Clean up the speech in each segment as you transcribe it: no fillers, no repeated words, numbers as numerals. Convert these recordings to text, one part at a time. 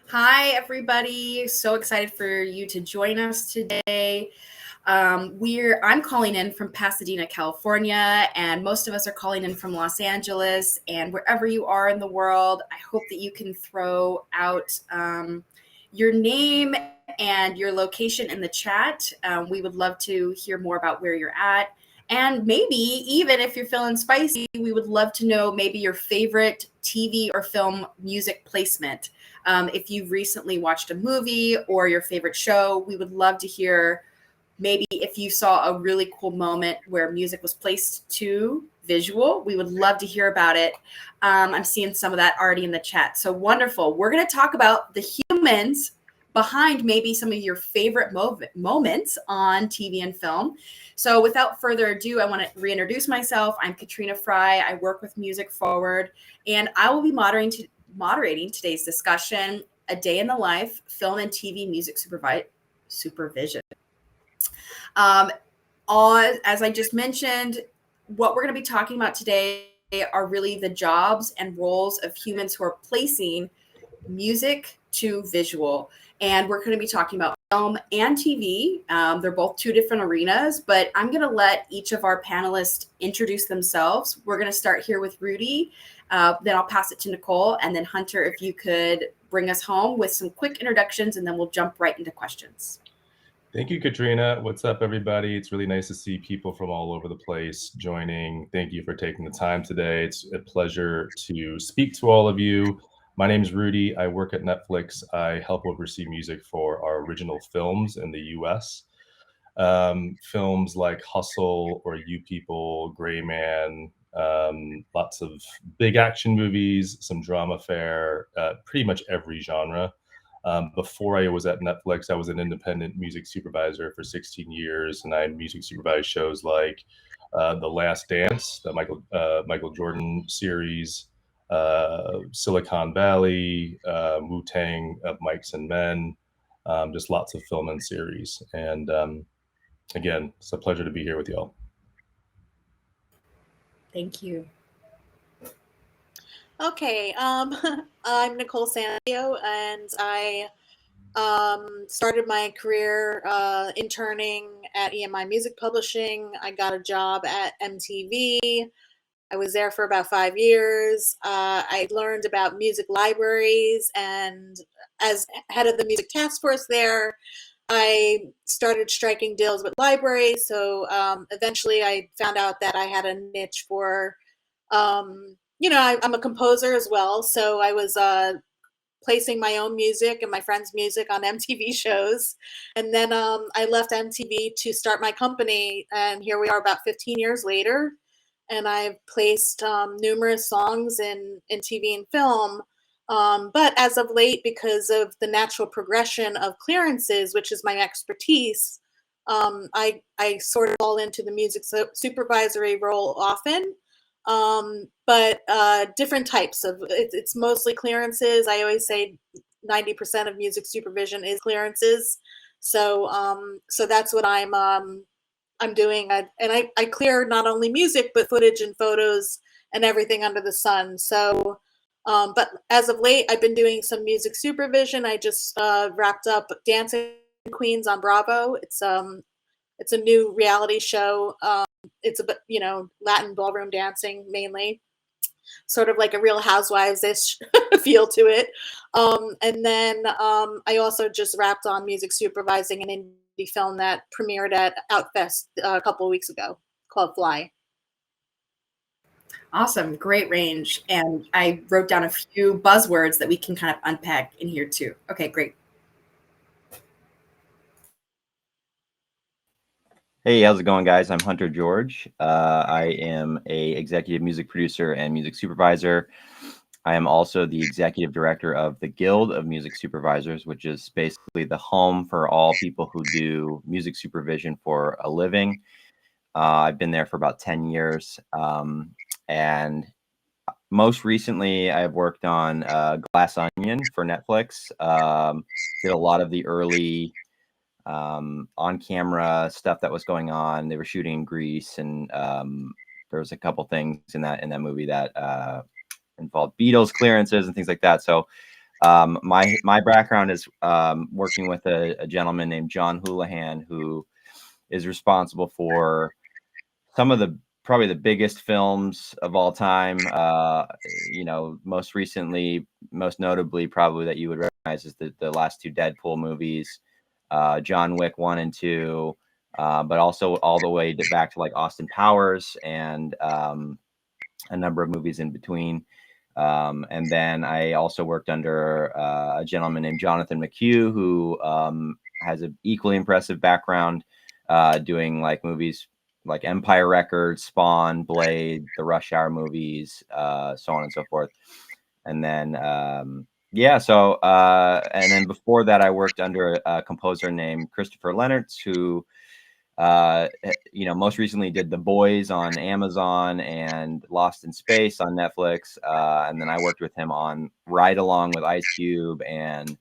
Hi, everybody. So excited for you to join us today. I'm calling in from Pasadena, California, and most of us are calling in from Los Angeles. And wherever you are in the world, I hope that you can throw out your name and your location in the chat. We would love to hear more about where you're at. And maybe even if you're feeling spicy, we would love to know maybe your favorite TV or film music placement. If you've recently watched a movie or your favorite show, we would love to hear maybe if you saw a really cool moment where music was placed to visual. We would love to hear about it. I'm seeing some of that already in the chat. So wonderful. We're going to talk about the humans behind maybe some of your favorite moments on TV and film. So without further ado, I want to reintroduce myself. I'm Katrina Frye. I work with Music Forward, and I will be moderating today's discussion, A Day in the Life, Film and TV Music Supervision. As I just mentioned, what we're going to be talking about today are really the jobs and roles of humans who are placing music to visual. And we're going to be talking about film and TV. They're both two different arenas, but I'm going to let each of our panelists introduce themselves. We're going to start here with Rudy. Then I'll pass it to Nicole. And then Hunter, if you could bring us home with some quick introductions, and then we'll jump right into questions. Thank you, Katrina. What's up, everybody? It's really nice to see people from all over the place joining. Thank you for taking the time today. It's a pleasure to speak to all of you. My name is Rudy. I work at Netflix. I help oversee music for our original films in the US. Films like Hustle or You People, Gray Man, lots of big action movies, some drama fare, pretty much every genre. Before I was at Netflix, I was an independent music supervisor for 16 years, and I music supervised shows like The Last Dance, the Michael Jordan series, Silicon Valley, Wu-Tang of Mics and Men, just lots of film and series. And again, it's a pleasure to be here with y'all. Thank you. Okay, I'm Nicole Sanzio, and I started my career interning at EMI Music Publishing. I got a job at MTV. I was there for about 5 years. I learned about music libraries, and as head of the music task force there, I started striking deals with libraries. So eventually I found out that I had a niche for, I'm a composer as well. So I was placing my own music and my friends' music on MTV shows. And then I left MTV to start my company. And here we are about 15 years later. And I've placed numerous songs in TV and film. But as of late, because of the natural progression of clearances, which is my expertise, I sort of fall into the music supervisory role often. But different types of it's mostly clearances. I always say 90% of music supervision is clearances. So that's what I'm doing. I clear not only music but footage and photos and everything under the sun. So but as of late, I've been doing some music supervision. I just wrapped up Dancing Queens on Bravo. It's a new reality show. It's a Latin ballroom dancing mainly, sort of like a Real Housewives-ish feel to it. And then I also just wrapped on music supervising an indie film that premiered at Outfest a couple of weeks ago called Frye. Awesome. Great range. And I wrote down a few buzzwords that we can kind of unpack in here too. Okay, great. Hey, how's it going, guys? I'm Hunter George. I am a executive music producer and music supervisor. I am also the executive director of the Guild of Music Supervisors, which is basically the home for all people who do music supervision for a living. I've been there for about 10 years. And most recently, I've worked on Glass Onion for Netflix. Did a lot of the early on-camera stuff that was going on. They were shooting in Greece, and there was a couple things in that movie that involved Beatles clearances and things like that. So My background is working with a gentleman named John Houlihan, who is responsible for some of the probably the biggest films of all time. Most recently, most notably, probably that you would recognize is the last two Deadpool movies, John Wick 1 and 2, but also all the way back to like Austin Powers and a number of movies in between. And then I also worked under a gentleman named Jonathan McHugh, who has an equally impressive background doing like movies like Empire Records, Spawn, Blade, the Rush Hour movies, so on and so forth. And then, and then before that, I worked under a composer named Christopher Leonards, who most recently did The Boys on Amazon and Lost in Space on Netflix. And then I worked with him on Ride Along with Ice Cube and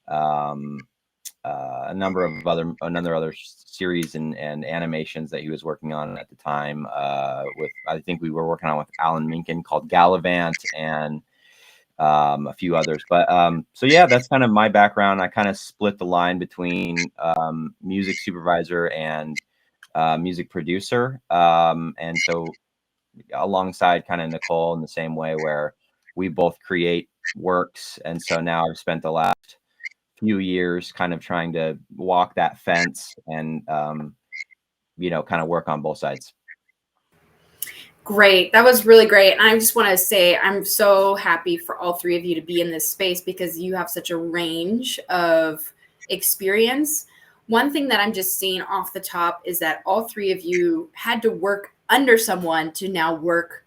a number of other series and animations that he was working on at the time. I think we were working on with Alan Menken called Gallivant and a few others. But so yeah, that's kind of my background. I kind of split the line between music supervisor and music producer. And so alongside kind of Nicole in the same way, where we both create works. And so now I've spent the last few years kind of trying to walk that fence and kind of work on both sides. Great. That was really great. And I just want to say I'm so happy for all three of you to be in this space because you have such a range of experience. One thing that I'm just seeing off the top is that all three of you had to work under someone to now work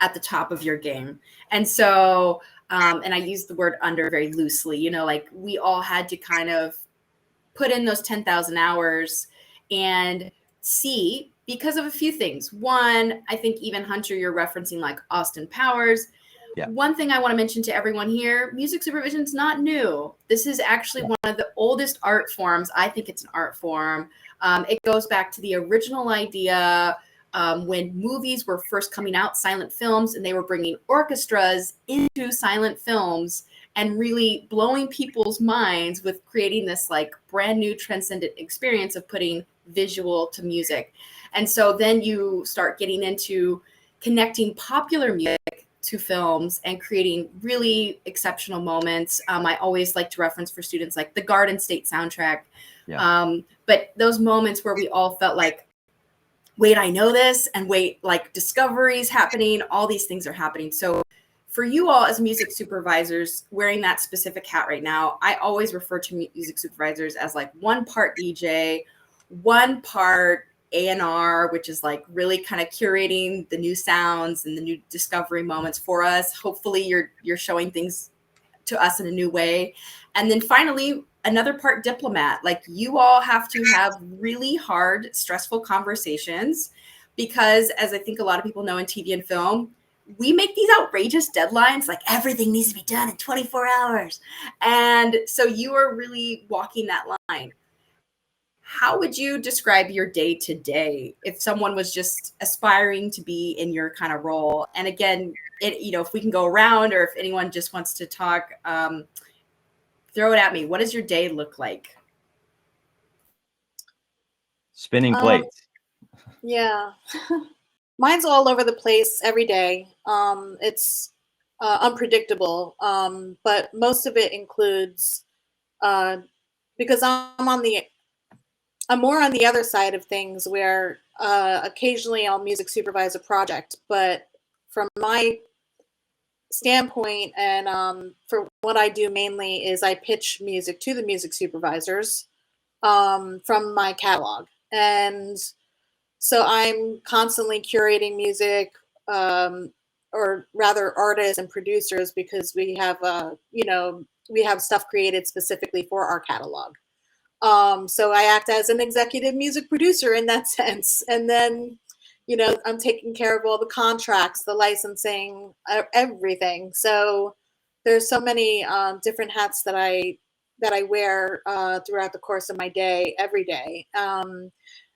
at the top of your game. And so, and I use the word under very loosely, like we all had to kind of put in those 10,000 hours and see, because of a few things. One, I think even Hunter, you're referencing like Austin Powers. Yeah. One thing I want to mention to everyone here, music supervision is not new. This is actually one of the oldest art forms. I think it's an art form. It goes back to the original idea when movies were first coming out, silent films, and they were bringing orchestras into silent films and really blowing people's minds with creating this like brand new transcendent experience of putting visual to music. And so then you start getting into connecting popular music to films and creating really exceptional moments. I always like to reference for students like the Garden State soundtrack. Yeah. But those moments where we all felt like, wait, I know this, and wait, like discoveries happening, all these things are happening. So for you all as music supervisors wearing that specific hat right now, I always refer to music supervisors as like one part DJ, one part A&R, which is like really kind of curating the new sounds and the new discovery moments for us. Hopefully you're showing things to us in a new way. And then finally, another part diplomat. Like you all have to have really hard, stressful conversations because, as I think a lot of people know in TV and film, we make these outrageous deadlines, like everything needs to be done in 24 hours. And so you are really walking that line. How would you describe your day to day if someone was just aspiring to be in your kind of role? And again, if we can go around or if anyone just wants to talk, throw it at me. What does your day look like? Spinning plates. Yeah. Mine's all over the place every day. It's unpredictable, but most of it includes because I'm more on the other side of things where occasionally I'll music supervise a project, but from my standpoint and for what I do mainly is I pitch music to the music supervisors from my catalog. And so I'm constantly curating music, or rather artists and producers, because we have, we have stuff created specifically for our catalog. So I act as an executive music producer in that sense. And then, I'm taking care of all the contracts, the licensing, everything. So there's so many different hats that I wear throughout the course of my day, every day.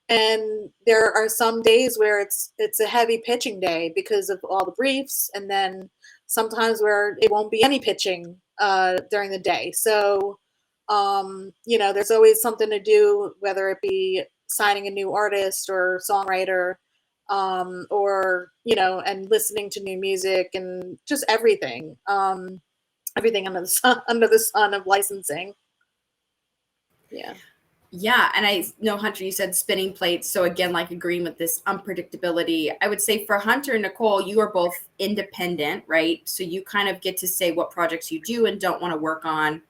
And there are some days where it's a heavy pitching day because of all the briefs, and then sometimes where it won't be any pitching during the day. So, there's always something to do, whether it be signing a new artist or songwriter, or, and listening to new music and just everything. Everything under the sun of licensing. Yeah. Yeah, and I know, Hunter, you said spinning plates. So again, like agreeing with this unpredictability, I would say for Hunter and Nicole, you are both independent, right? So you kind of get to say what projects you do and don't want to work on.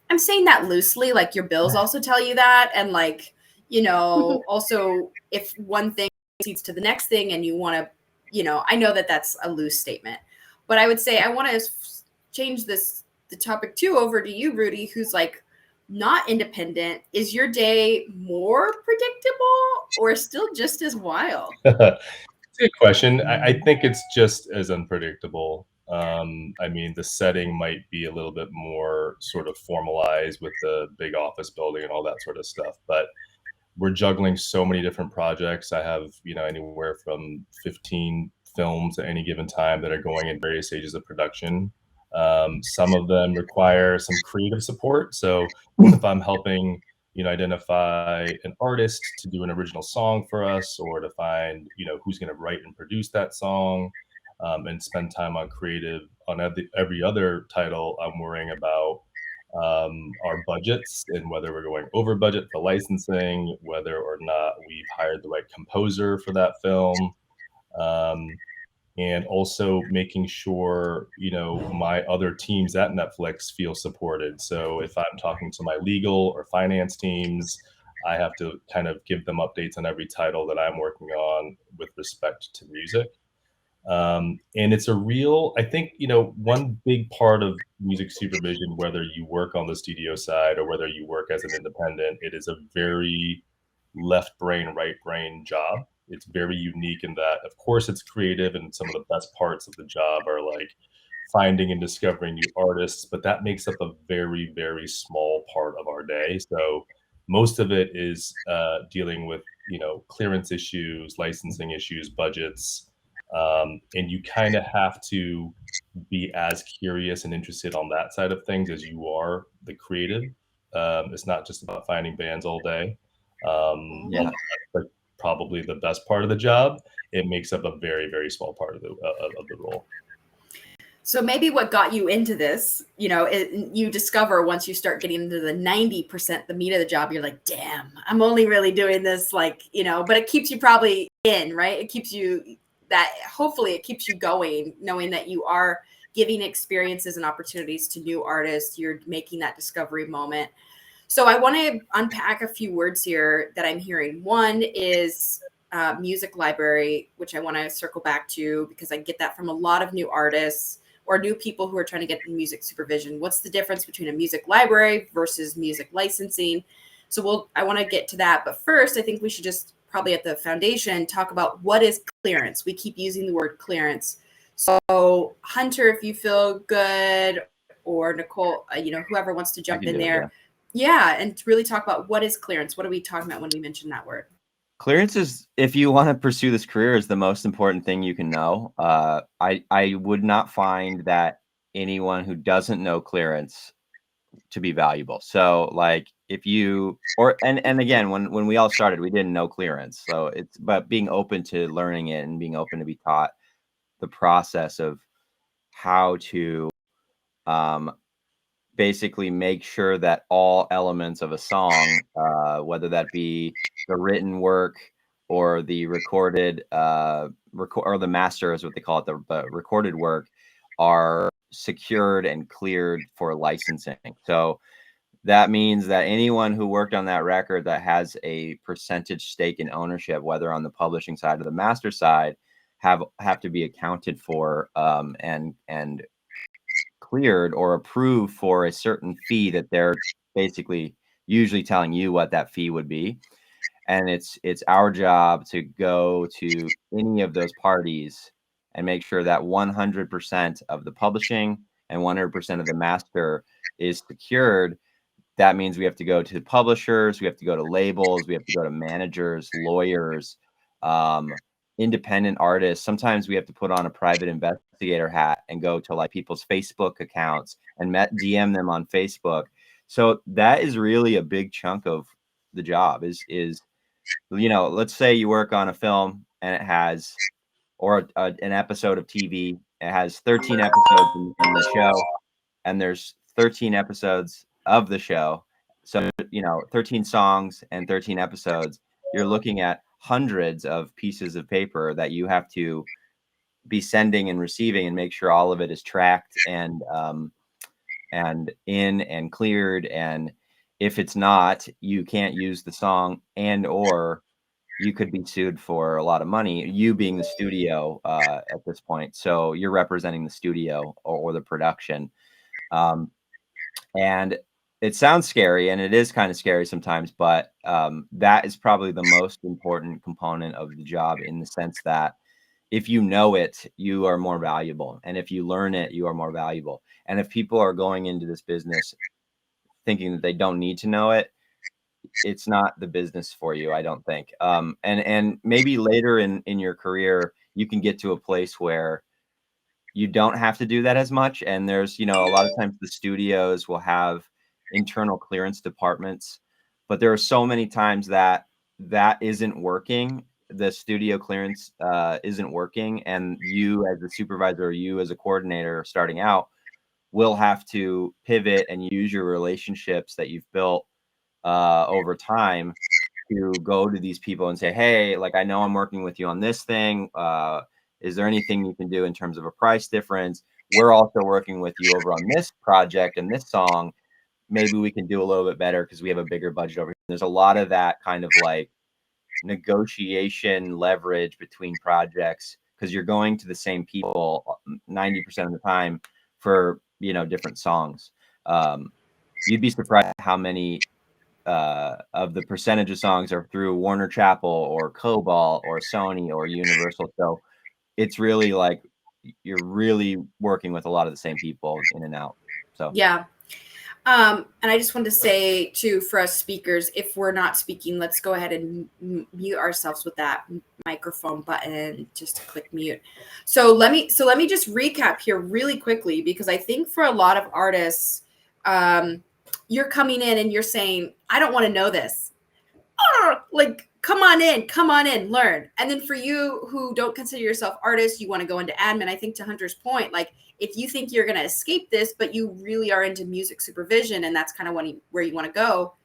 I'm saying that loosely, like your bills also tell you that. And like, also if one thing leads to the next thing and you want to, I know that that's a loose statement, but I would say I want to change the topic too over to you, Rudy, who's like, not independent. Is your day more predictable or still just as wild? It's a good question. I think it's just as unpredictable. I mean, the setting might be a little bit more sort of formalized with the big office building and all that sort of stuff, but we're juggling so many different projects. I have, anywhere from 15 films at any given time that are going in various stages of production. Some of them require some creative support. So if I'm helping, identify an artist to do an original song for us, or to find, who's going to write and produce that song, and spend time on creative on every other title, I'm worrying about our budgets and whether we're going over budget for licensing, whether or not we've hired the right composer for that film. And also making sure, my other teams at Netflix feel supported. So if I'm talking to my legal or finance teams, I have to kind of give them updates on every title that I'm working on with respect to music. And it's I think, one big part of music supervision, whether you work on the studio side or whether you work as an independent, it is a very left brain, right brain job. It's very unique in that, of course, it's creative, and some of the best parts of the job are like finding and discovering new artists, but that makes up a very, very small part of our day. So most of it is dealing with, clearance issues, licensing issues, budgets. And you kind of have to be as curious and interested on that side of things as you are the creative. It's not just about finding bands all day. Yeah. But probably the best part of the job. It makes up a very, very small part of the role. So maybe what got you into this, you discover once you start getting into the 90%, the meat of the job, you're like, damn, I'm only really doing this, but it keeps you probably in, right? It keeps you hopefully it keeps you going, knowing that you are giving experiences and opportunities to new artists. You're making that discovery moment. So I want to unpack a few words here that I'm hearing. One is music library, which I want to circle back to because I get that from a lot of new artists or new people who are trying to get music supervision. What's the difference between a music library versus music licensing? So I want to get to that. But first, I think we should just probably at the foundation talk about what is clearance. We keep using the word clearance. So Hunter, if you feel good, or Nicole, whoever wants to jump in there. Yeah, and really talk about what is clearance. What are we talking about when we mention that word? Clearance is, if you want to pursue this career, is the most important thing you can know. I would not find that anyone who doesn't know clearance to be valuable. So like if you, and again, when we all started, we didn't know clearance. So but being open to learning it and being open to be taught the process of how to, basically make sure that all elements of a song, whether that be the written work or the recorded, or the master is what they call it, the recorded work, are secured and cleared for licensing. So that means that anyone who worked on that record that has a percentage stake in ownership, whether on the publishing side or the master side, have to be accounted for, and cleared or approved for a certain fee that they're basically usually telling you what that fee would be. And it's our job to go to any of those parties and make sure that 100% of the publishing and 100% of the master is secured. That means we have to go to publishers, we have to go to labels, we have to go to managers, lawyers, independent artists, sometimes we have to put on a private investigator hat and go to like people's Facebook accounts and DM them on Facebook. So that is really a big chunk of the job is, you know, let's say you work on a film and it has, or an episode of TV, it has 13 episodes in the show, and there's 13 episodes of the show. So, you know, 13 songs and 13 episodes, you're looking at hundreds of pieces of paper that you have to be sending and receiving and make sure all of it is tracked and in and cleared. And if it's not, you can't use the song, and or you could be sued for a lot of money, you being the studio at this point. So you're representing the studio or the production. And it sounds scary, and it is kind of scary sometimes, but that is probably the most important component of the job, in the sense that if you know it, you are more valuable. And if you learn it, you are more valuable. And if people are going into this business thinking that they don't need to know it, it's not the business for you, I don't think. And maybe later in your career, you can get to a place where you don't have to do that as much. And there's, you know, a lot of times the studios will have internal clearance departments, but there are so many times that isn't working. The studio clearance isn't working, and you as a supervisor or you as a coordinator starting out will have to pivot and use your relationships that you've built over time to go to these people and say, hey, like, I know I'm working with you on this thing. Is there anything you can do in terms of a price difference? We're also working with you over on this project and this song. Maybe we can do a little bit better because we have a bigger budget over here. There's a lot of that kind of like negotiation leverage between projects, because you're going to the same people 90% of the time for, you know, different songs. You'd be surprised how many of the percentage of songs are through Warner Chappell or Cobalt or Sony or Universal. So it's really like you're really working with a lot of the same people in and out. So yeah. And I just wanted to say too, for us speakers, if we're not speaking, let's go ahead and mute ourselves with that microphone button, just to click mute. So let me just recap here really quickly, because I think for a lot of artists, you're coming in and you're saying, I don't want to know this. Like, come on in, learn. And then for you who don't consider yourself artists, you want to go into admin. I think to Hunter's point, like, if you think you're going to escape this, but you really are into music supervision and that's kind of where you want to go,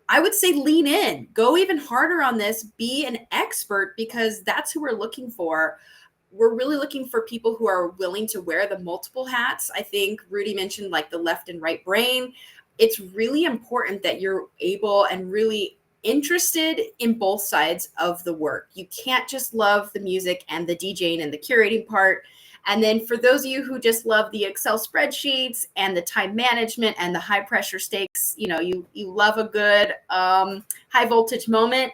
I would say lean in, go even harder on this, be an expert, because that's who we're looking for. We're really looking for people who are willing to wear the multiple hats. I think Rudy mentioned like the left and right brain. It's really important that you're able and really interested in both sides of the work. You can't just love the music and the DJing and the curating part. And then for those of you who just love the Excel spreadsheets and the time management and the high pressure stakes, you know, you love a good high voltage moment,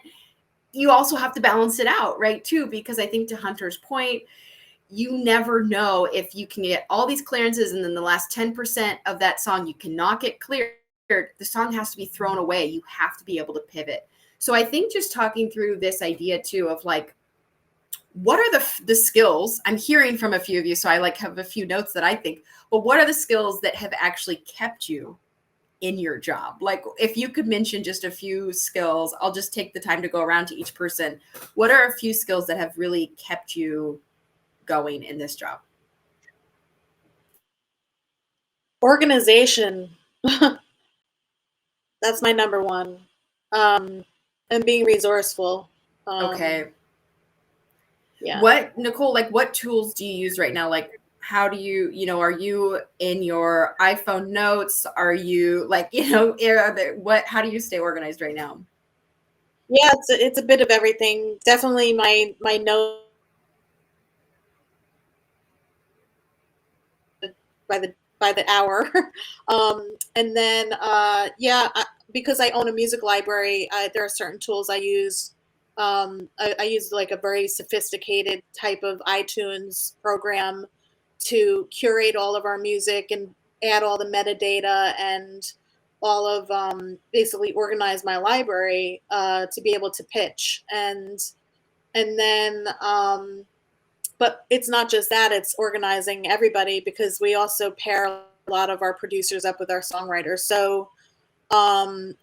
you also have to balance it out, right, too, because I think to Hunter's point, you never know if you can get all these clearances and then the last 10% of that song you cannot get cleared. The song has to be thrown away. You have to be able to pivot. So I think just talking through this idea too of like, what are the skills I'm hearing from a few of you? So I like have a few notes that I think, well, what are the skills that have actually kept you in your job? Like, if you could mention just a few skills, I'll just take the time to go around to each person. What are a few skills that have really kept you going in this job? Organization. That's my number one. And being resourceful. Okay. Yeah. What, Nicole, like what tools do you use right now? Like, how do you, are you in your iPhone notes? Are you like, how do you stay organized right now? Yeah, it's a bit of everything. Definitely my note by the hour. And then because I own a music library, there are certain tools I use. I use like a very sophisticated type of iTunes program to curate all of our music and add all the metadata and all of basically organize my library to be able to pitch. And And then, but it's not just that, it's organizing everybody, because we also pair a lot of our producers up with our songwriters. So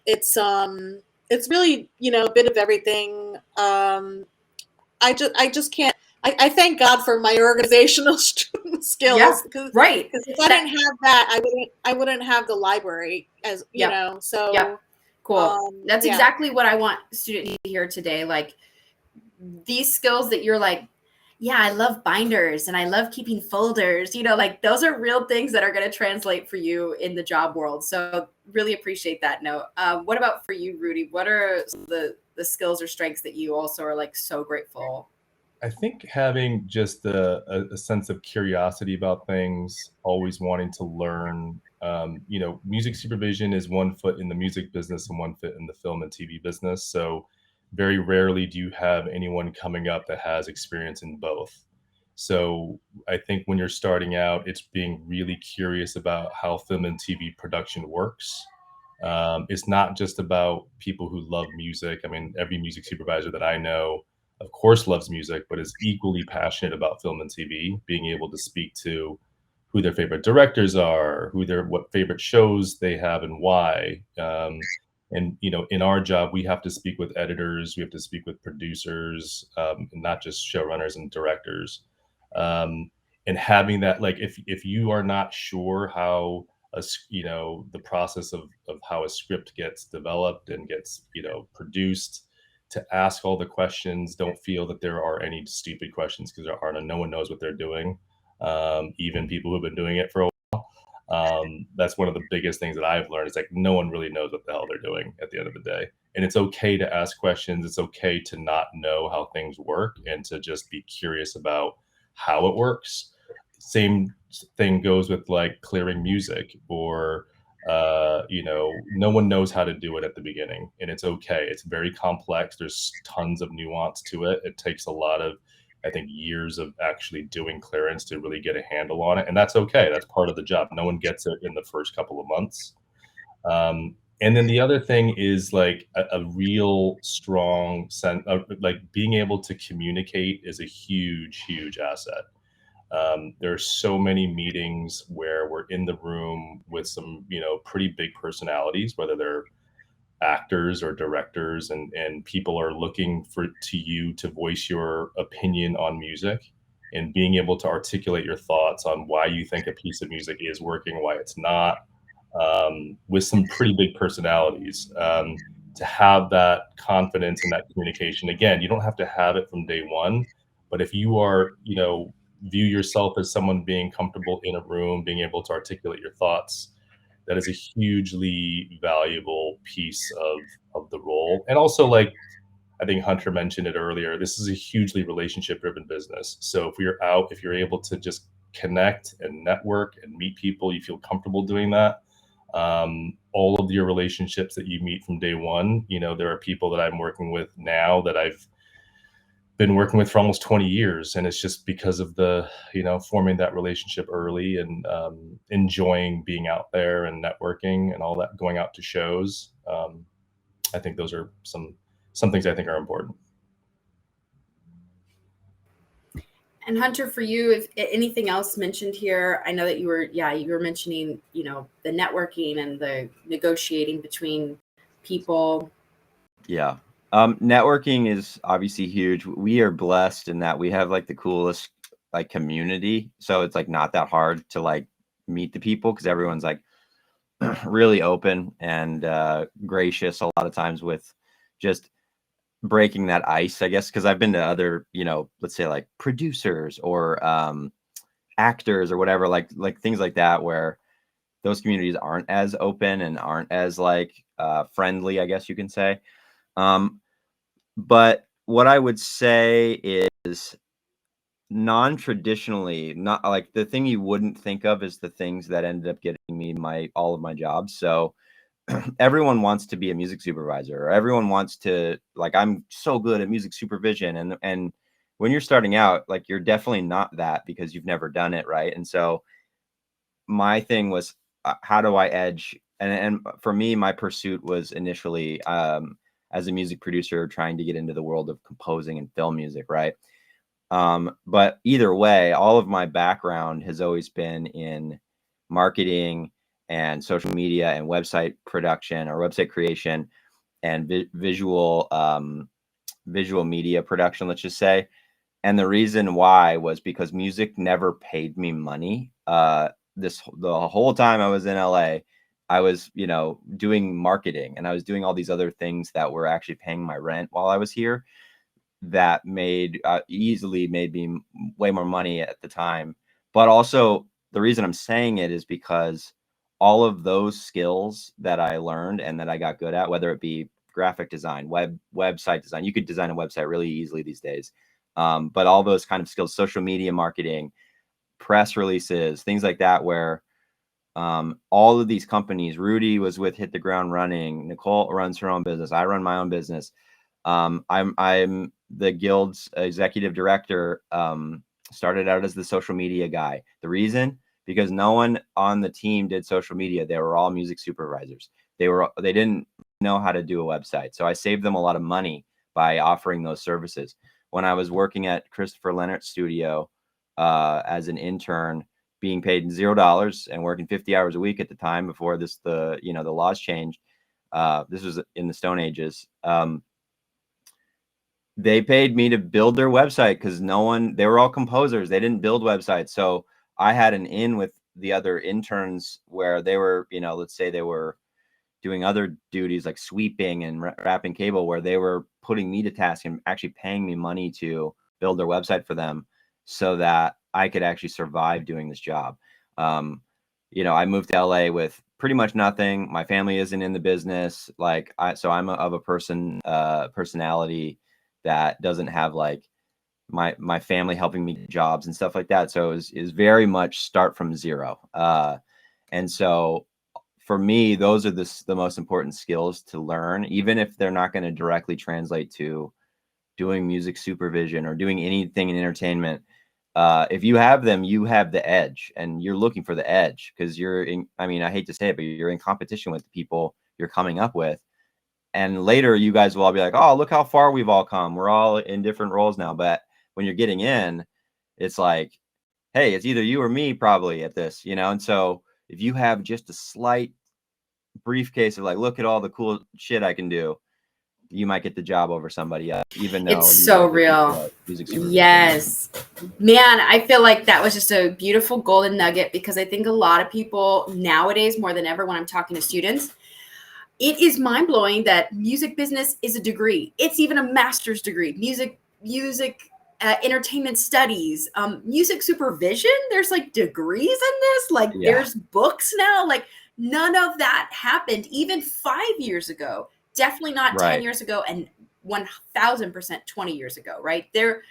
it's really, a bit of everything. I just can't. I thank God for my organizational skills, Yeah, because right. if I didn't have that, I wouldn't have the library, as you Yep. know. So Yep. Cool. That's yeah. exactly what I want students to hear today. Like these skills that you're like, yeah, I love binders and I love keeping folders, like those are real things that are going to translate for you in the job world. So really appreciate that note. What about for you, Rudy? What are the skills or strengths that you also are like so grateful? I think having just a sense of curiosity about things, always wanting to learn. Music supervision is one foot in the music business and one foot in the film and TV business. So very rarely do you have anyone coming up that has experience in both. So I think when you're starting out, it's being really curious about how film and TV production works. It's not just about people who love music. I mean, every music supervisor that I know, of course, loves music, but is equally passionate about film and TV, being able to speak to who their favorite directors are, what favorite shows they have and why. And in our job, we have to speak with editors, we have to speak with producers, and not just showrunners and directors. And having that, like, if you are not sure how the process of how a script gets developed and gets produced, to ask all the questions. Don't feel that there are any stupid questions, because there aren't. No one knows what they're doing, even people who've been doing it for a while. That's one of the biggest things that I've learned. It's like no one really knows what the hell they're doing at the end of the day, and it's okay to ask questions. It's okay to not know how things work and to just be curious about how it works. Same thing goes with like clearing music, or no one knows how to do it at the beginning, and it's okay. It's very complex. There's tons of nuance to it. It takes a lot of, I think, years of actually doing clearance to really get a handle on it, and that's okay. That's part of the job. No one gets it in the first couple of months. And then the other thing is like a real strong sense of like being able to communicate is a huge asset. There are so many meetings where we're in the room with some, pretty big personalities, whether they're actors or directors, and people are looking to you to voice your opinion on music, and being able to articulate your thoughts on why you think a piece of music is working, why it's not, with some pretty big personalities. To have that confidence and that communication, again, you don't have to have it from day one, but if you are, view yourself as someone being comfortable in a room, being able to articulate your thoughts, that is a hugely valuable piece of the role. And also, like, I think Hunter mentioned it earlier, this is a hugely relationship driven business. So if you're able to just connect and network and meet people, you feel comfortable doing that. All of your relationships that you meet from day one, there are people that I'm working with now that I've been working with for almost 20 years. And it's just because of the, forming that relationship early, and enjoying being out there and networking and all that, going out to shows. I think those are some things I think are important. And Hunter, for you, if anything else mentioned here, I know that you were mentioning, the networking and the negotiating between people. Yeah. Networking is obviously huge. We are blessed in that we have like the coolest like community. So it's like not that hard to like meet the people, because everyone's like really open and gracious a lot of times with just breaking that ice, I guess. Because I've been to other, let's say like producers or actors or whatever, like things like that, where those communities aren't as open and aren't as like friendly, I guess you can say. But what I would say is non-traditionally, not like the thing you wouldn't think of is the things that ended up getting me all of my jobs. So everyone wants to be a music supervisor, or everyone wants to, like, I'm so good at music supervision. And when you're starting out, like, you're definitely not that, because you've never done it, right? And so my thing was, how do I edge? And for me, my pursuit was initially as a music producer trying to get into the world of composing and film music, right? But either way, all of my background has always been in marketing and social media and website production or website creation and visual media production, let's just say. And the reason why was because music never paid me money. The whole time I was in LA, I was, doing marketing, and I was doing all these other things that were actually paying my rent while I was here. That easily made me way more money at the time. But also the reason I'm saying it is because all of those skills that I learned and that I got good at, whether it be graphic design, website design, you could design a website really easily these days. But all those kind of skills, social media marketing, press releases, things like that, where all of these companies, Rudy was with Hit the Ground Running, Nicole runs her own business, I run my own business. I'm the guild's executive director, started out as the social media guy. The reason, because no one on the team did social media. They were all music supervisors. They didn't know how to do a website. So I saved them a lot of money by offering those services. When I was working at Christopher Leonard's studio as an intern, being paid $0 and working 50 hours a week at the time before the laws changed. This was in the Stone Ages. They paid me to build their website because they were all composers. They didn't build websites. So I had an in with the other interns where they were, let's say they were doing other duties like sweeping and wrapping cable, where they were putting me to task and actually paying me money to build their website for them so that I could actually survive doing this job. I moved to LA with pretty much nothing. My family isn't in the business. So I'm of a personality that doesn't have like my family helping me get jobs and stuff like that. So it is very much start from zero. And so for me, those are the most important skills to learn, even if they're not going to directly translate to doing music supervision or doing anything in entertainment. If you have them, you have the edge, and you're looking for the edge because I hate to say it, but you're in competition with the people you're coming up with. And later you guys will all be like, oh, look how far we've all come. We're all in different roles now. But when you're getting in, it's like, hey, it's either you or me probably at this, And so if you have just a slight briefcase of like, look at all the cool shit I can do, you might get the job over somebody else, even though it's so real. Yes, man, I feel like that was just a beautiful golden nugget, because I think a lot of people nowadays, more than ever, when I'm talking to students, it is mind-blowing that music business is a degree. It's even a master's degree. Music entertainment studies, music supervision. There's like degrees in this. Like There's books now. Like none of that happened even 5 years ago. Definitely not 10 years ago, and 1000% 20 years ago, right? The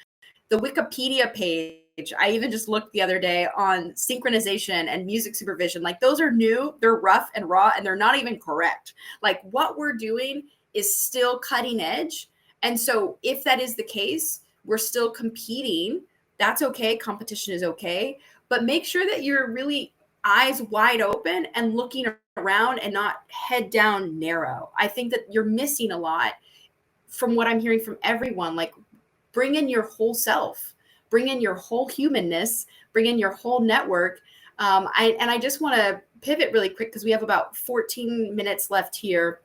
Wikipedia page, I even just looked the other day on synchronization and music supervision. Like those are new, they're rough and raw, and they're not even correct. Like what we're doing is still cutting edge. And so if that is the case, we're still competing. That's okay. Competition is okay. But make sure that you're really eyes wide open and looking around and not head down narrow. I think that you're missing a lot from what I'm hearing from everyone. Like bring in your whole self. Bring in your whole humanness, bring in your whole network. I just want to pivot really quick because we have about 14 minutes left here.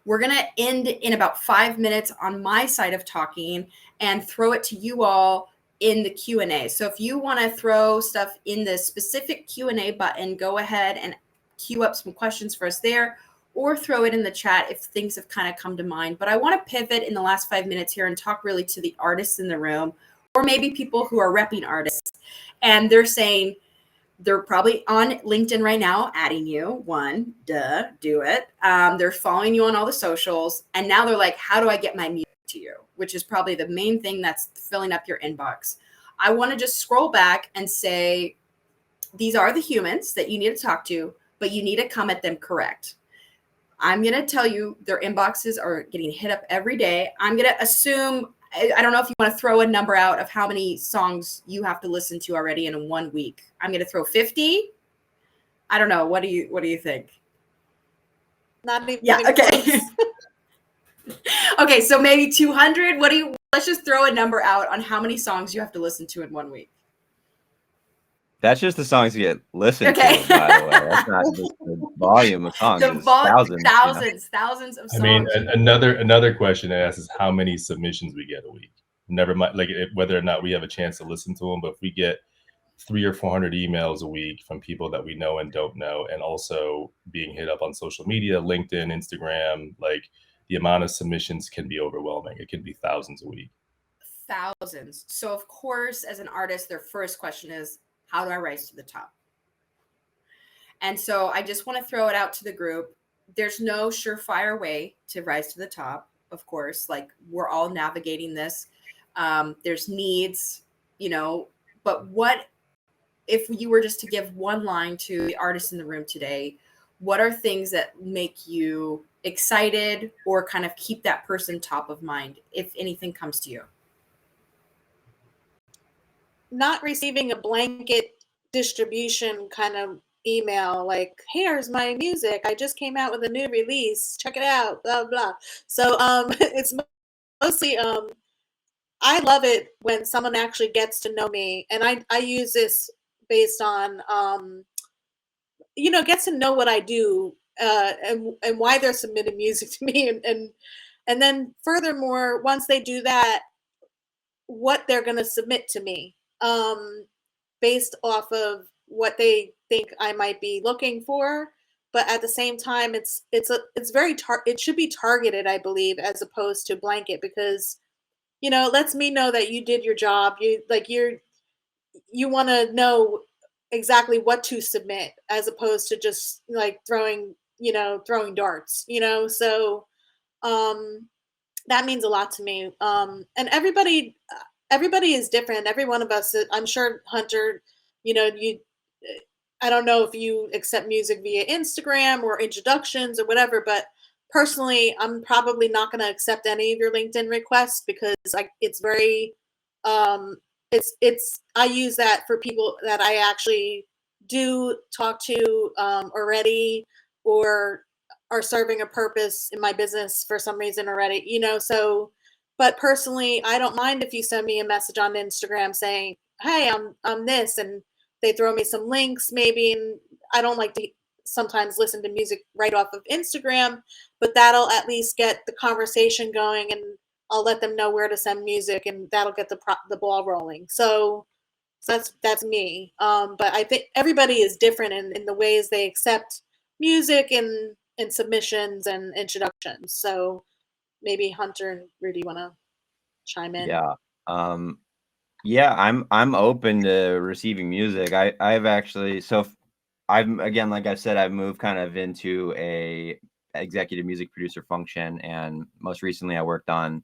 We're going to end in about 5 minutes on my side of talking and throw it to you all in the Q&A. So if you want to throw stuff in the specific Q&A button, go ahead and queue up some questions for us there, or throw it in the chat if things have kind of come to mind. But I want to pivot in the last 5 minutes here and talk really to the artists in the room, or maybe people who are repping artists, and they're saying they're probably on LinkedIn right now, adding you. Do it. They're following you on all the socials, and now they're like, how do I get my music to you? Which is probably the main thing that's filling up your inbox. I want to just scroll back and say, these are the humans that you need to talk to, but you need to come at them correct. I'm going to tell you their inboxes are getting hit up every day. I'm going to assume, I don't know if you want to throw a number out of how many songs you have to listen to already in 1 week. I'm going to throw 50. I don't know. What do you think? Not even okay. Okay, so maybe 200. Let's just throw a number out on how many songs you have to listen to in 1 week. That's just the songs you get listened Okay. to, by the way. That's not just the volume of songs. It's thousands. Thousands of songs. I mean, another question I ask is how many submissions we get a week. Never mind, like whether or not we have a chance to listen to them, but if we get 300 or 400 emails a week from people that we know and don't know, and also being hit up on social media, LinkedIn, Instagram, like the amount of submissions can be overwhelming. It can be thousands a week. Thousands. So of course, as an artist, their first question is, how do I rise to the top? And so I just want to throw it out to the group. There's no surefire way to rise to the top, of course. Like, we're all navigating this. There's needs, but what if you were just to give one line to the artists in the room today? What are things that make you excited or kind of keep that person top of mind if anything comes to you? Not receiving a blanket distribution kind of email like, here's my music, I just came out with a new release, check it out, blah blah. So it's mostly I love it when someone actually gets to know me, and I use this based on gets to know what I do, and why they're submitting music to me, and then furthermore, once they do that, what they're going to submit to me, based off of what they think I might be looking for. But at the same time, it should be targeted, I believe, as opposed to blanket, because it lets me know that you did your job. You want to know exactly what to submit, as opposed to just like throwing darts. So that means a lot to me. And everybody is different. Every one of us, I'm sure, Hunter, I don't know if you accept music via Instagram or introductions or whatever, but personally, I'm probably not going to accept any of your LinkedIn requests, because it's very, I use that for people that I actually do talk to already, or are serving a purpose in my business for some reason already, so. But personally, I don't mind if you send me a message on Instagram saying, hey, I'm this, and they throw me some links maybe. And I don't like to sometimes listen to music right off of Instagram, but that'll at least get the conversation going, and I'll let them know where to send music, and that'll get the ball rolling. So that's me. But I think everybody is different in the ways they accept music and submissions and introductions. So maybe Hunter and Rudy want to chime in. Yeah. Yeah, I'm open to receiving music. I've actually, again, like I said, I've moved kind of into a executive music producer function, and most recently I worked on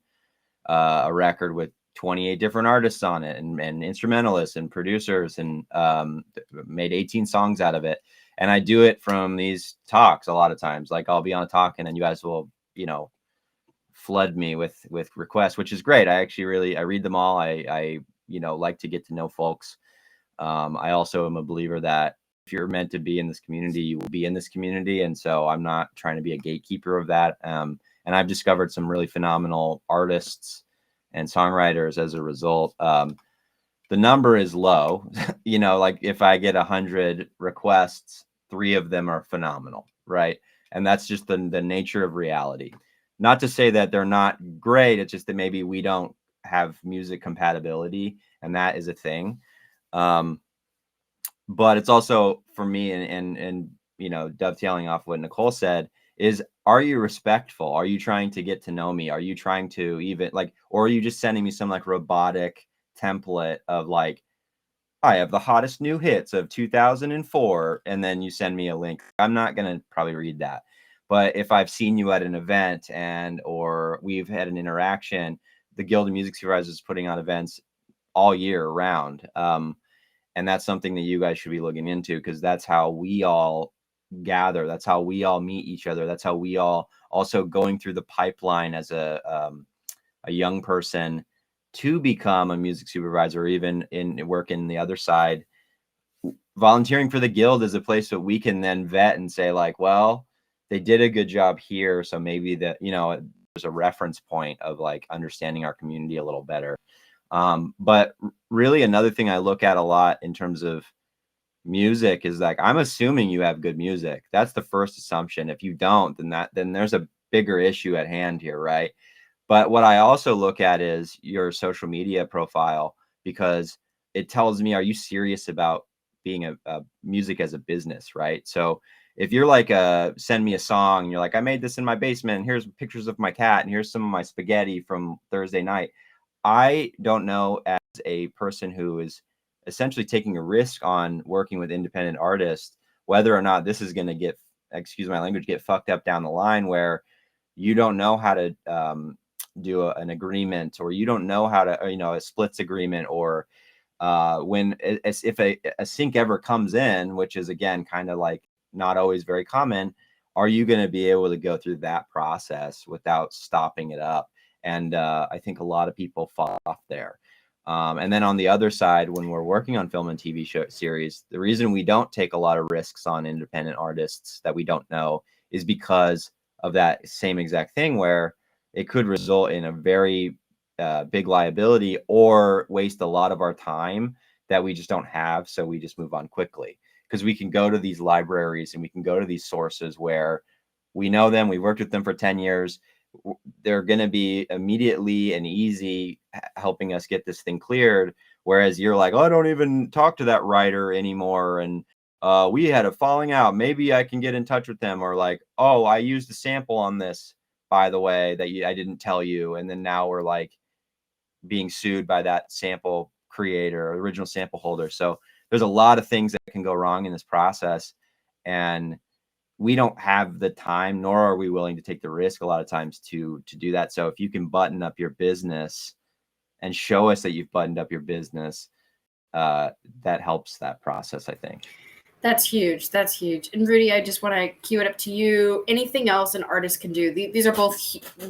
a record with 28 different artists on it, and instrumentalists and producers, and made 18 songs out of it. And I do it from these talks a lot of times. Like, I'll be on a talk, and then you guys will, flood me with requests, which is great. I read them all. I like to get to know folks. I also am a believer that if you're meant to be in this community, you will be in this community. And so I'm not trying to be a gatekeeper of that. And I've discovered some really phenomenal artists and songwriters as a result. The number is low, like if I get 100 requests, 3 of them are phenomenal. Right. And that's just the nature of reality. Not to say that they're not great. It's just that maybe we don't have music compatibility, and that is a thing. But it's also, for me, and dovetailing off what Nicole said, is, are you respectful? Are you trying to get to know me? Are you trying to even or are you just sending me some robotic template of I have the hottest new hits of 2004, and then you send me a link? I'm not going to probably read that. But if I've seen you at an event or we've had an interaction, the Guild of Music Supervisors is putting on events all year round. And that's something that you guys should be looking into, because that's how we all gather. That's how we all meet each other. That's how we all also going through the pipeline as a young person to become a music supervisor, or even in working the other side. Volunteering for the Guild is a place that we can then vet and say well, they did a good job here, so maybe that, a reference point of like understanding our community a little better. But really another thing I look at a lot in terms of music is like, I'm assuming you have good music. That's the first assumption. If you don't, then there's a bigger issue at hand here, right? But what I also look at is your social media profile, because it tells me, are you serious about being a music as a business, right? So if you're like, send me a song, and you're like, I made this in my basement, and here's pictures of my cat, and here's some of my spaghetti from Thursday night. I don't know, as a person who is essentially taking a risk on working with independent artists, whether or not this is going to get, excuse my language, get fucked up down the line, where you don't know how to do an agreement, or you don't know how to, you know, a splits agreement, or when if a sync ever comes in, which is again kind of like not always very common, are you going to be able to go through that process without stopping it up? And I think a lot of people fall off there. And then on the other side, when we're working on film and TV show series, the reason we don't take a lot of risks on independent artists that we don't know is because of that same exact thing, where it could result in a very big liability or waste a lot of our time that we just don't have. So we just move on quickly, because we can go to these libraries and we can go to these sources where we know them, we worked with them for 10 years. They're going to be immediately and easy helping us get this thing cleared. Whereas you're like, oh, I don't even talk to that writer anymore. And we had a falling out. Maybe I can get in touch with them. Or like, oh, I used a sample on this, by the way, that I didn't tell you. And then now we're like being sued by that sample creator, or original sample holder. So there's a lot of things that can go wrong in this process. And we don't have the time, nor are we willing to take the risk a lot of times to do that. So if you can button up your business and show us that you've buttoned up your business, that helps that process, I think. That's huge. That's huge. And Rudy, I just want to cue it up to you. Anything else an artist can do? These are both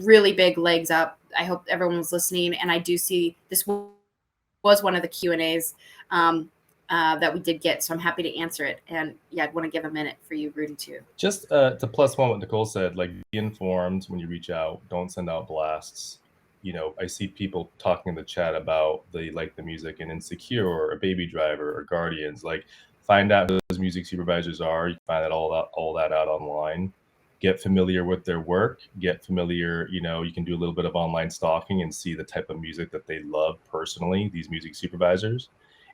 really big legs up. I hope everyone was listening. And I do see this was one of the Q&As that we did get. So I'm happy to answer it. And yeah, I want to give a minute for you, Rudy, too. Just to plus one what Nicole said, like, be informed when you reach out. Don't send out blasts. You know, I see people talking in the chat about they like the music in Insecure or Baby Driver or Guardians. Like, find out who those music supervisors are. You can find all that out online. Get familiar with their work. Get familiar, you know, you can do a little bit of online stalking and see the type of music that they love personally, these music supervisors.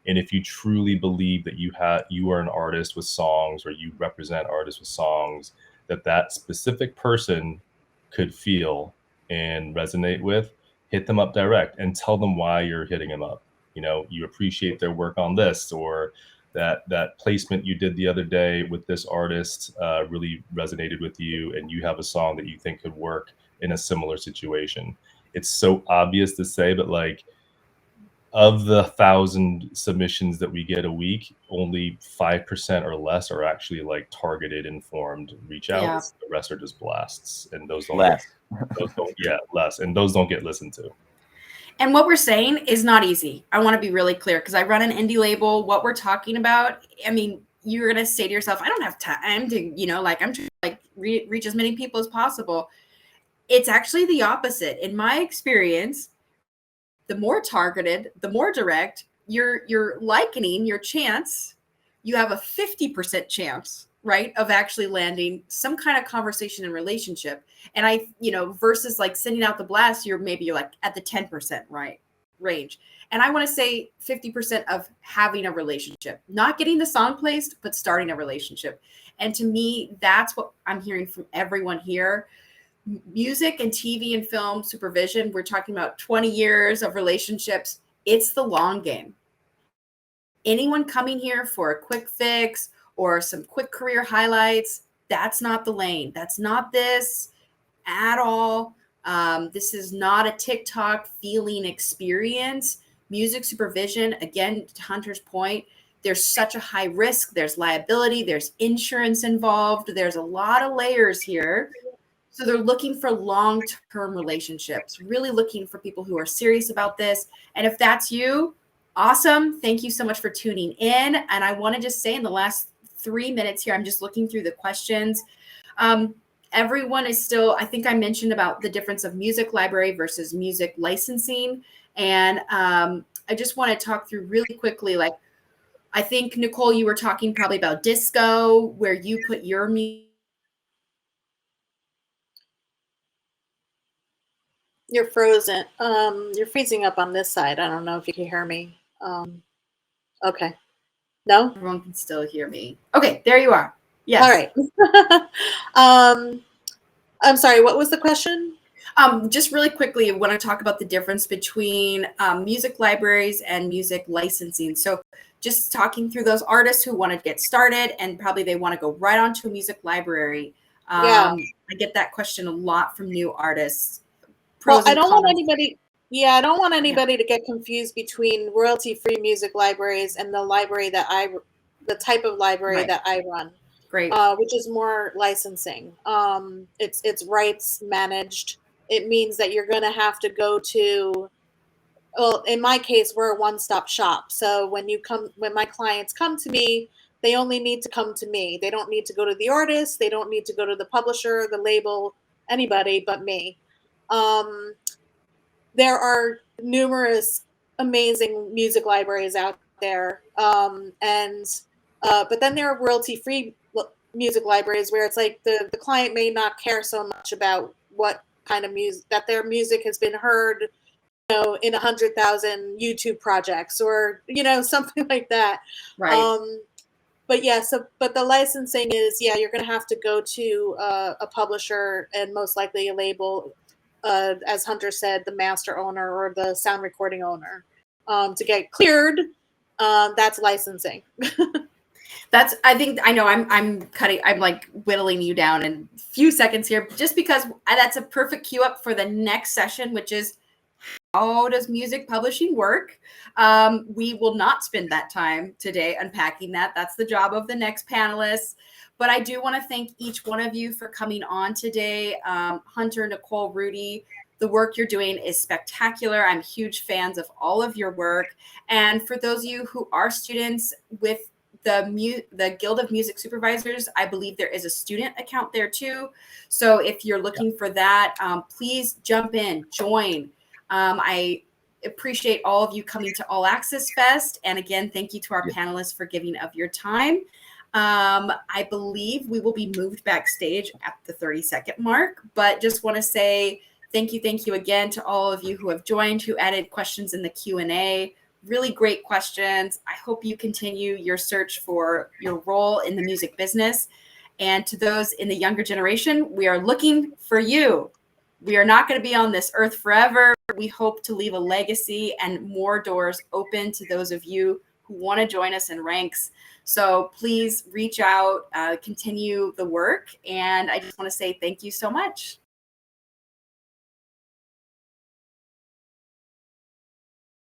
And if you truly believe that you are an artist with songs, or you represent artists with songs that specific person could feel and resonate with, hit them up direct and tell them why you're hitting them up. You know, you appreciate their work on this, or that placement you did the other day with this artist really resonated with you, and you have a song that you think could work in a similar situation. It's so obvious to say, but like, of the 1,000 submissions that we get a week, only 5% or less are actually like targeted, informed reach outs. Yeah. The rest are just blasts, and those don't less. Less, and those don't get listened to. And what we're saying is not easy. I want to be really clear, because I run an indie label. What we're talking about, I mean, you're going to say to yourself, I don't have time to, you know, like, I'm trying to like reach as many people as possible. It's actually the opposite. In my experience, the more targeted, the more direct, you're likening your chance. You have a 50% chance, right, of actually landing some kind of conversation and relationship. And I, you know, versus like sending out the blast, you're like at the 10% right range. And I want to say 50% of having a relationship, not getting the song placed, but starting a relationship. And to me, that's what I'm hearing from everyone here. Music and TV and film supervision, we're talking about 20 years of relationships. It's the long game. Anyone coming here for a quick fix or some quick career highlights, that's not the lane. That's not this at all. This is not a TikTok feeling experience. Music supervision, again, to Hunter's point, there's such a high risk. There's liability. There's insurance involved. There's a lot of layers here. So they're looking for long-term relationships, really looking for people who are serious about this. And if that's you, awesome. Thank you so much for tuning in. And I want to just say, in the last 3 minutes here, I'm just looking through the questions. everyone is still, I think I mentioned about the difference of music library versus music licensing. And I just want to talk through really quickly, like, I think, Nicole, you were talking probably about disco, where you put your music. You're frozen. You're freezing up on this side. I don't know if you can hear me. Okay. No? Everyone can still hear me. Okay, there you are. Yes. All right. I'm sorry, what was the question? Just really quickly, I want to talk about the difference between music libraries and music licensing. So just talking through those artists who want to get started and probably they want to go right onto a music library. Yeah. I get that question a lot from new artists. Well, Pros I and don't want cons. anybody. Yeah, I don't want anybody to get confused between royalty-free music libraries and the library the type of library Right. that I run, Great. which is more licensing. It's rights managed. It means that you're going to have to go to. Well, in my case, we're a one-stop shop. So when my clients come to me, they only need to come to me. They don't need to go to the artist. They don't need to go to the publisher, the label, anybody but me. There are numerous amazing music libraries out there, but then there are royalty-free music libraries where it's like the client may not care so much about what kind of music that their music has been heard, in 100,000 YouTube projects or something like that. Right. But the licensing is, you're going to have to go to a publisher and most likely a label, as Hunter said, the master owner or the sound recording owner, to get cleared. That's licensing. I think I know I'm like whittling you down in a few seconds here, just because that's a perfect cue up for the next session, which is how does music publishing work? We will not spend that time today unpacking that. That's the job of the next panelists. But I do want to thank each one of you for coming on today. Hunter, Nicole, Rudy, the work you're doing is spectacular. I'm huge fans of all of your work. And for those of you who are students with the Guild of Music Supervisors, I believe there is a student account there too. So if you're looking for that, please jump in, join. I appreciate all of you coming to All Access Fest. And again, thank you to our panelists for giving of your time. I believe we will be moved backstage at the 30-second mark, but just want to say thank you again to all of you who have joined, who added questions in the Q&A. Really great questions. I hope you continue your search for your role in the music business. And to those in the younger generation, we are looking for you. We are not going to be on this earth forever. We hope to leave a legacy and more doors open to those of you who want to join us in ranks. So please reach out, continue the work. And I just want to say thank you so much.